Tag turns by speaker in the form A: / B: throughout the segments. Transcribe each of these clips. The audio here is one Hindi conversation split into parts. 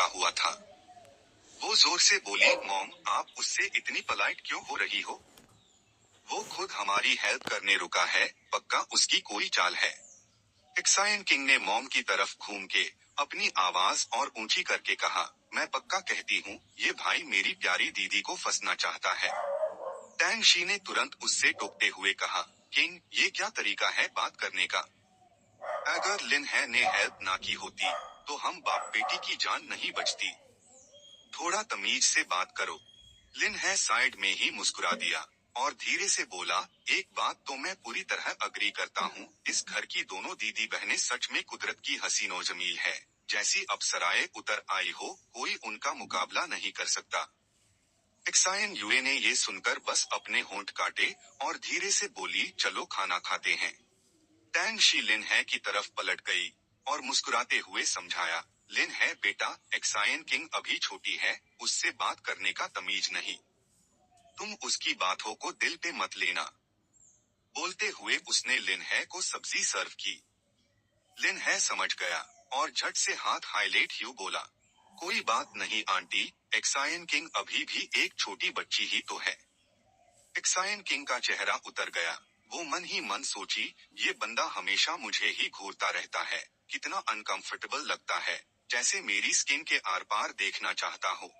A: हुआ था। वो जोर से बोली, मॉम, आप उससे इतनी पोलाइट क्यों हो रही हो? वो खुद हमारी हेल्प करने रुका है, पक्का उसकी कोई चाल है। एक्साइन किंग ने मॉम की तरफ घूम के अपनी आवाज और ऊंची करके कहा, मैं पक्का कहती हूँ, ये भाई मेरी प्यारी दीदी को फंसना चाहता है। टैंग शी ने तुरंत उससे टोकते हुए कहा, किंग, ये क्या तरीका है बात करने का? अगर लिन है ने हेल्प ना की होती, तो हम बाप बेटी की जान नहीं बचती। थोड़ा तमीज से बात करो। लिन है साइड में ही मुस्कुरा दिया और धीरे से बोला, एक बात तो मैं पूरी तरह अग्री करता हूँ, इस घर की दोनों दीदी बहनें सच में कुदरत की हसीनो जमील है। जैसी अप्सराएं उतर आई हो, कोई उनका मुकाबला नहीं कर सकता। एक्साइन युए ने ये सुनकर बस अपने होंठ काटे और धीरे से बोली, चलो खाना खाते हैं। टैंग शी लिन है की तरफ पलट गई और मुस्कुराते हुए समझाया, लिन है बेटा, एक्साइन किंग अभी छोटी है, उससे बात करने का तमीज नहीं। तुम उसकी बातों को दिल पे मत लेना। बोलते हुए उसने लिन है को सब्जी सर्व की। लिन है समझ गया और झट से हाथ हाईलाइट ह्यू बोला, कोई बात नहीं आंटी, एक्साइन किंग अभी भी एक छोटी बच्ची ही तो है। एक्साइन किंग का चेहरा उतर गया। वो मन ही मन सोची, ये बंदा हमेशा मुझे ही घूरता रहता है, कितना अनकंफर्टेबल लगता है, जैसे मेरी स्किन के आर पार देखना चाहता हो।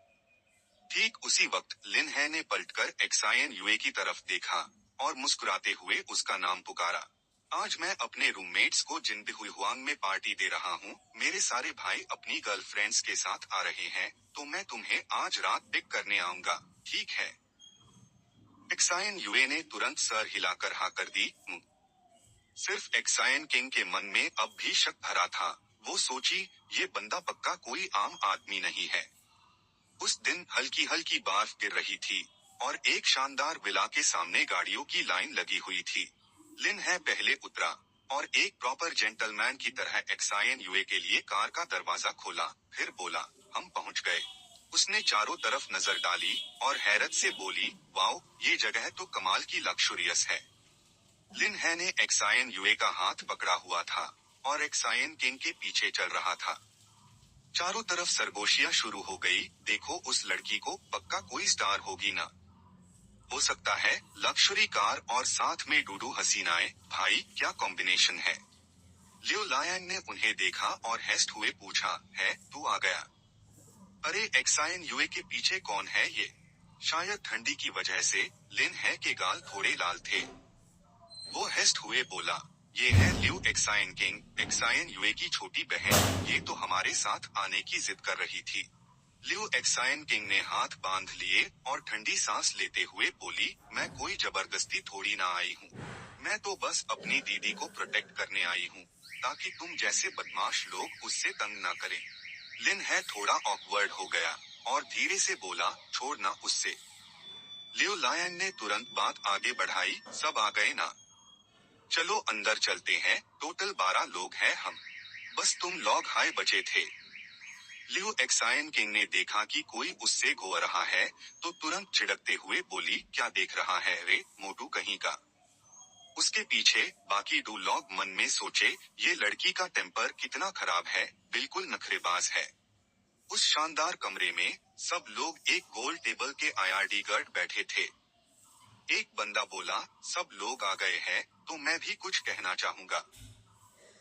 A: ठीक उसी वक्त लिन है ने पलटकर एक्साइन युए की तरफ देखा और मुस्कुराते हुए उसका नाम पुकारा। आज मैं अपने रूममेट्स को जिनबिहुआंग में पार्टी दे रहा हूँ, मेरे सारे भाई अपनी गर्लफ्रेंड्स के साथ आ रहे हैं, तो मैं तुम्हें आज रात पिक करने आऊंगा, ठीक है? एक्साइन युए ने तुरंत सर हिलाकर हाँ कर दी। सिर्फ एक्साइन किंग के मन में अब भी शक भरा था। वो सोची, ये बंदा पक्का कोई आम आदमी नहीं है। उस दिन हल्की हल्की बर्फ गिर रही थी और एक शानदार विला के सामने गाड़ियों की लाइन लगी हुई थी। लिन है पहले उतरा और एक प्रॉपर जेंटलमैन की तरह एक्साइन युए के लिए कार का दरवाजा खोला, फिर बोला, हम पहुंच गए। उसने चारों तरफ नजर डाली और हैरत से बोली, वाओ, ये जगह तो कमाल की लग्जरियस है। लिन है ने एक्साइन युए का हाथ पकड़ा हुआ था और एक्साइन किंग के पीछे चल रहा था। चारों तरफ सरगोशियां शुरू हो गई, देखो उस लड़की को, पक्का कोई स्टार होगी ना। हो सकता है, लक्जरी कार और साथ में डूडू हसीनाएं, भाई क्या कॉम्बिनेशन है। लियो लायन ने उन्हें देखा और हेस्ट हुए पूछा, है तू आ गया? अरे एक्साइन युए के पीछे कौन है ये? शायद ठंडी की वजह से लिन है के गाल थोड़े लाल थे। वो हेस्ट हुए बोला, ये है लियो एक्साइन किंग, एक्साइन युए की छोटी बहन, ये तो हमारे साथ आने की जिद कर रही थी। लियो एक्साइन किंग ने हाथ बांध लिए और ठंडी सांस लेते हुए बोली, मैं कोई जबरदस्ती थोड़ी ना आई हूँ, मैं तो बस अपनी दीदी को प्रोटेक्ट करने आई हूँ, ताकि तुम जैसे बदमाश लोग उससे तंग ना करें। लिन है थोड़ा ऑकवर्ड हो गया और धीरे से बोला, छोड़ना उससे। लियो लायन ने तुरंत बात आगे बढ़ाई, सब आ गए ना? चलो अंदर चलते हैं, टोटल 12 लोग हैं हम, बस तुम लोग हाय बचे थे। लियो एक्साइन किंग ने देखा कि कोई उससे घो रहा है, तो तुरंत झिड़कते हुए बोली, क्या देख रहा है रे, मोटू कहीं का। उसके पीछे बाकी 2 लोग मन में सोचे, ये लड़की का टेम्पर कितना खराब है, बिल्कुल नखरेबाज है। उस शानदार कमरे में सब लोग एक गोल टेबल के आईआरडी गार्ड बैठे थे। एक बंदा बोला, सब लोग आ गए हैं, तो मैं भी कुछ कहना चाहूंगा।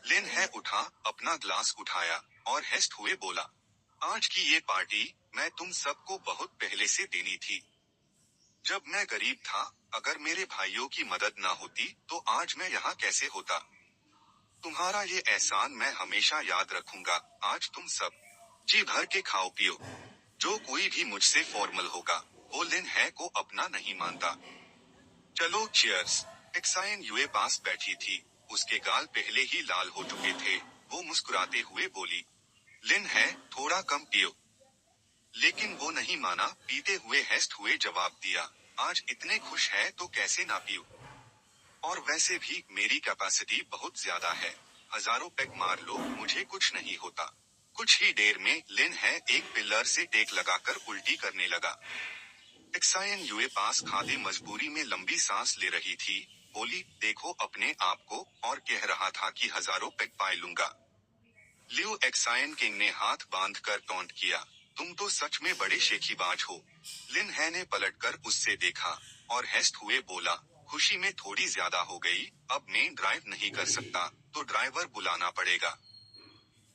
A: लिन है उठा, अपना ग्लास उठाया और हेस्ट हुए बोला, आज की ये पार्टी मैं तुम सबको बहुत पहले से देनी थी। जब मैं गरीब था, अगर मेरे भाइयों की मदद ना होती तो आज मैं यहाँ कैसे होता। तुम्हारा ये एहसान मैं हमेशा याद रखूंगा। आज तुम सब जी भर के खाओ पियो। जो कोई भी मुझसे फॉर्मल होगा, वो लिन है को अपना नहीं मानता। चलो चियर्स। एक्साइन युए पास बैठी थी, उसके गाल पहले ही लाल हो चुके थे। वो मुस्कुराते हुए बोली, लिन है, थोड़ा कम पियो। लेकिन वो नहीं माना, पीते हुए हेस्ट हुए जवाब दिया, आज इतने खुश है तो कैसे ना पियो। और वैसे भी मेरी कैपेसिटी बहुत ज्यादा है, हजारों पैक मार लो, मुझे कुछ नहीं होता। कुछ ही देर में लिन है एक पिलर से टेक लगाकर उल्टी करने लगा। एक्साइन युए पास खाते मजबूरी में लंबी सांस ले रही थी, बोली, देखो अपने आप को, और कह रहा था कि हजारों पैक पाए लूंगा। लियो एक्साइन किंग ने हाथ बांधकर टॉन्ट किया, तुम तो सच में बड़े शेखीबाज हो। लिन है ने पलटकर उससे देखा और हेस्ट हुए बोला, खुशी में थोड़ी ज्यादा हो गई, अब मैं ड्राइव नहीं कर सकता, तो ड्राइवर बुलाना पड़ेगा।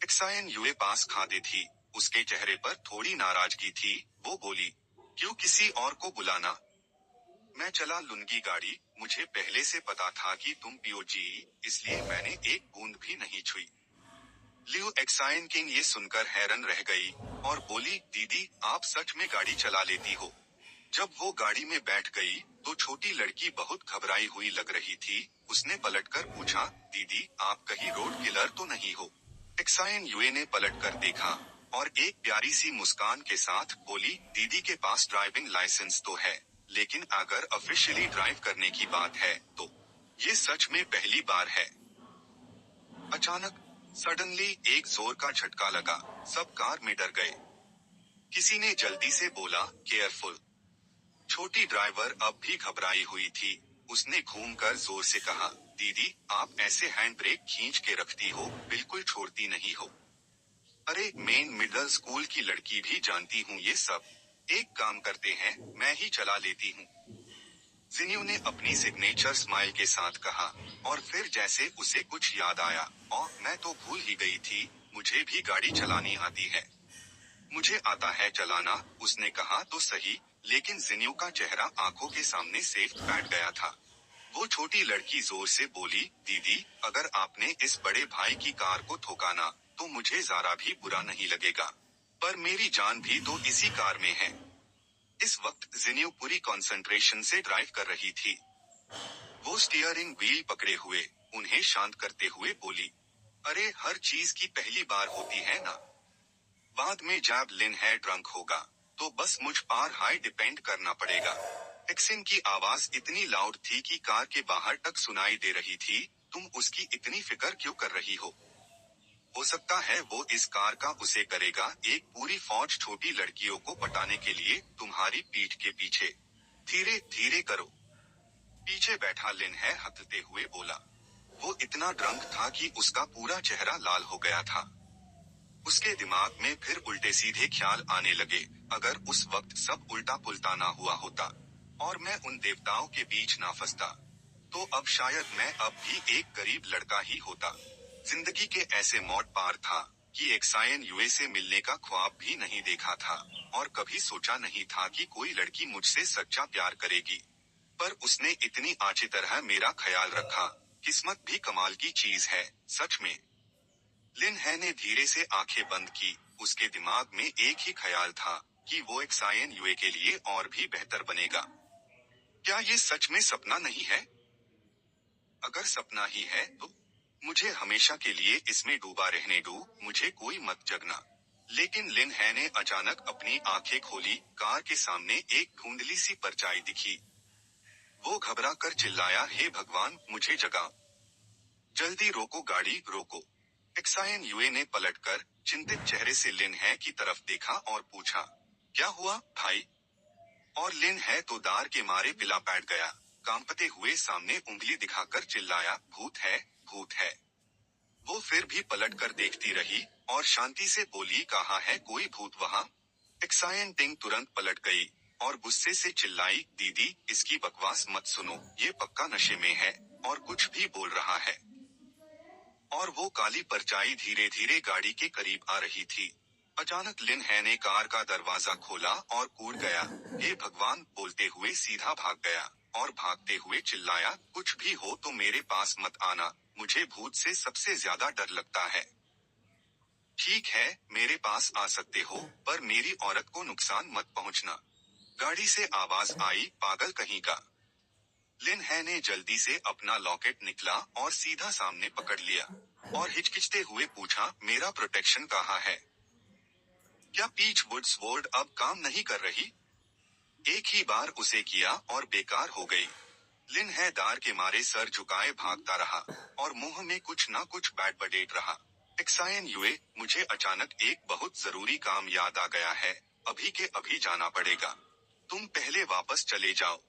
A: एक्सायन यूए पास खाते थी, उसके चेहरे पर थोड़ी नाराजगी थी, वो बोली, क्यों किसी और को बुलाना? मैं चला लूंगी गाड़ी, मुझे पहले से पता था कि तुम पियोगी, इसलिए मैंने एक बूंद भी नहीं छुई। लियो एक्सायन किंग ये सुनकर हैरान रह गई और बोली, दीदी आप सच में गाड़ी चला लेती हो? जब वो गाड़ी में बैठ गई तो छोटी लड़की बहुत घबराई हुई लग रही थी। उसने पलटकर पूछा, दीदी आप कहीं रोड किलर तो नहीं हो? एक्सायन यूए ने पलटकर देखा और एक प्यारी सी मुस्कान के साथ बोली, दीदी के पास ड्राइविंग लाइसेंस तो है, लेकिन अगर ऑफिशियली ड्राइव करने की बात है तो ये सच में पहली बार है। अचानक सडनली एक जोर का झटका लगा, सब कार में डर गए। किसी ने जल्दी से बोला, केयरफुल। छोटी ड्राइवर अब भी घबराई हुई थी। उसने घूमकर जोर से कहा, दीदी आप ऐसे हैंड ब्रेक खींच के रखती हो, बिल्कुल छोड़ती नहीं हो। अरे मेन मिडिल स्कूल की लड़की भी जानती हूँ ये सब। एक काम करते हैं, मैं ही चला लेती हूँ। जिन्यू ने अपनी सिग्नेचर स्माइल के साथ कहा और फिर जैसे उसे कुछ याद आया, और मैं तो भूल ही गई थी, मुझे भी गाड़ी चलानी आती है। मुझे आता है चलाना, उसने कहा तो सही, लेकिन जिन्यू का चेहरा आंखों के सामने सेफ बैठ गया था। वो छोटी लड़की जोर से बोली, दीदी अगर आपने इस बड़े भाई की कार को ठोका ना, तो मुझे जरा भी बुरा नहीं लगेगा, पर मेरी जान भी तो इसी कार में है। इस वक्त जिन्यू पूरी कंसंट्रेशन से ड्राइव कर रही थी। वो स्टीयरिंग व्हील पकड़े हुए उन्हें शांत करते हुए बोली, अरे हर चीज की पहली बार होती है ना। बाद में जब लिन है ड्रंक होगा तो बस मुझ पर हाई डिपेंड करना पड़ेगा। एक्सिन की आवाज इतनी लाउड थी कि कार के बाहर तक सुनाई दे रही थी, तुम उसकी इतनी फिक्र क्यों कर रही हो? हो सकता है वो इस कार का उसे करेगा, एक पूरी फौज छोटी लड़कियों को पटाने के लिए तुम्हारी पीठ के पीछे। धीरे धीरे करो। पीछे बैठा लिन है हकलते हुए बोला। वो इतना ड्रंक था कि उसका पूरा चेहरा लाल हो गया था। उसके दिमाग में फिर उल्टे सीधे ख्याल आने लगे, अगर उस वक्त सब उल्टा पुल्टा ना हुआ होता और मैं उन देवताओं के बीच ना फंसता, तो अब शायद मैं अब भी एक गरीब लड़का ही होता। जिंदगी के ऐसे मोड़ पार था कि एक्सायन यूए से मिलने का ख्वाब भी नहीं देखा था और कभी सोचा नहीं था कि कोई लड़की मुझसे सच्चा प्यार करेगी, पर उसने इतनी अच्छी तरह मेरा ख्याल रखा। किस्मत भी कमाल की चीज है, सच में। लिन है ने धीरे से आंखें बंद की, उसके दिमाग में एक ही ख्याल था कि वो एक्सायन यूए के लिए और भी बेहतर बनेगा। क्या ये सच में सपना नहीं है? अगर सपना ही है तो मुझे हमेशा के लिए इसमें डूबा रहने दो, मुझे कोई मत जगना। लेकिन लिन है ने अचानक अपनी आंखें खोली, कार के सामने एक धुंधली सी परछाई दिखी। वो घबरा कर चिल्लाया, हे भगवान मुझे जगा, जल्दी रोको गाड़ी रोको। एक्सायन यूए ने पलटकर चिंतित चेहरे से लिन है की तरफ देखा और पूछा, क्या हुआ भाई? और लिन है तो दार के मारे पिला बैठ गया, कांपते हुए सामने उंगली दिखाकर चिल्लाया, भूत है, भूत है। वो फिर भी पलट कर देखती रही और शांति से बोली, कहाँ है कोई भूत वहाँ? एक्सायन टिंग तुरंत पलट गई और गुस्से से चिल्लाई, दीदी इसकी बकवास मत सुनो, ये पक्का नशे में है और कुछ भी बोल रहा है। और वो काली परछाई धीरे धीरे गाड़ी के करीब आ रही थी। अचानक लिन है ने कार का दरवाजा खोला और कूद गया, हे भगवान बोलते हुए सीधा भाग गया और भागते हुए चिल्लाया, कुछ भी हो तो मेरे पास मत आना, मुझे भूत से सबसे ज्यादा डर लगता है। ठीक है मेरे पास आ सकते हो, पर मेरी औरत को नुकसान मत पहुंचना। गाड़ी से आवाज आई, पागल कहीं का। लिन है ने जल्दी से अपना लॉकेट निकला और सीधा सामने पकड़ लिया और हिचकिचते हुए पूछा, मेरा प्रोटेक्शन कहाँ है? क्या पीच वुड स्वॉर्ड अब काम नहीं कर रही? एक ही बार उसे किया और बेकार हो गई। लिन है दार के मारे सर झुकाए भागता रहा और मुंह में कुछ ना कुछ बड़बड़ाते रहा। एक्सायन यूए, मुझे अचानक एक बहुत जरूरी काम याद आ गया है, अभी के अभी जाना पड़ेगा, तुम पहले वापस चले जाओ।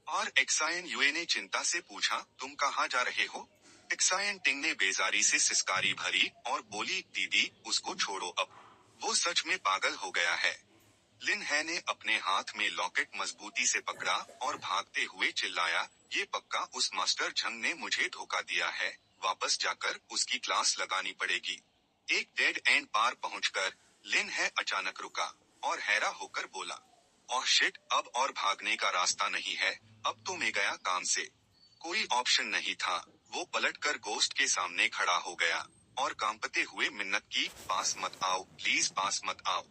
A: और एक्सायन यूए ने चिंता से पूछा, तुम कहाँ जा रहे हो? एक्सायन टिंग ने बेजारी से सिसकारी भरी और बोली, दीदी उसको छोड़ो अब। वो सच में पागल हो गया है। लिन है ने अपने हाथ में लॉकेट मजबूती से पकड़ा और भागते हुए चिल्लाया, ये पक्का उस मास्टर झंग ने मुझे धोखा दिया है, वापस जाकर उसकी क्लास लगानी पड़ेगी। एक डेड एंड पार पहुंचकर लिन है अचानक रुका और हैरा होकर बोला, ओह शिट, अब और भागने का रास्ता नहीं है, अब तो मैं गया काम से। कोई ऑप्शन नहीं था। वो पलटकर गोस्ट के सामने खड़ा हो गया और कांपते हुए मिन्नत की, पास मत आओ, प्लीज पास मत आओ।